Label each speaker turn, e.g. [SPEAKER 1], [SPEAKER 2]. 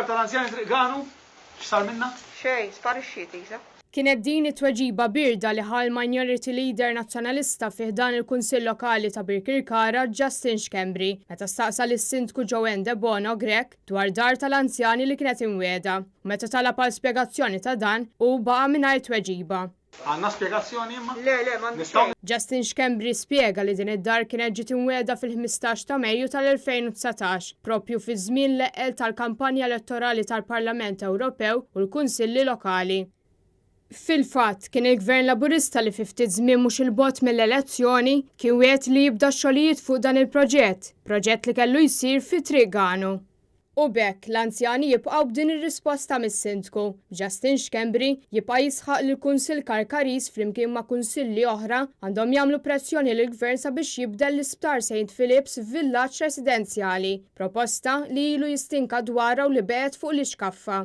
[SPEAKER 1] Tal-anzjani Triqanu, x'sar minna?
[SPEAKER 2] Xej, sparixxiet isa.
[SPEAKER 3] Kienet din it-tweġiba birda li ħal Minority Leader Nazzjonalista fih dan il-Kunsill Lokali ta' Birkirkara Justin Xkembri meta staqsa lis-Sindku Joanne De Bono Grek dwar dar tal-anzjani li kienet imwiegħda. Meta talab għal spjegazzjoni ta' dan u baqa' mingħajr tweġiba.
[SPEAKER 1] Għandna spjegazzjoni imma?
[SPEAKER 2] Le, m'għandix.
[SPEAKER 3] Justin Xkembri spjega li din id-dar kienet ġiet imwiegħda fil-15 ta' Mejju tal-2019 propju fi żmien l-eqel tal-kampanja elettorali tal-Parlament Ewropew u l-Kunsilli Lokali. Fil-fatt, kien il-Gvern Laburista li fi ftit żmien mhux il-bot mill-elezzjoni kien wieħed li jibda x-xogħlijiet fuq dan il-proġett li kellu jsir fi Triqanu. U bekk l-anzjani jibqgħu b'din ir-risposta mis-Sindku. Justin Xkembri jibqa' jisħaq li l-Kunsill Karkaris flimkien ma' kunsilli oħra għandhom jagħmlu pressjoni lill-Gvern sabiex jibdel l-isptar St. Philips f'villaġġ residenzjali, proposta li ilu jistinka dwarha u li beqgħet fuq l-iskaffa.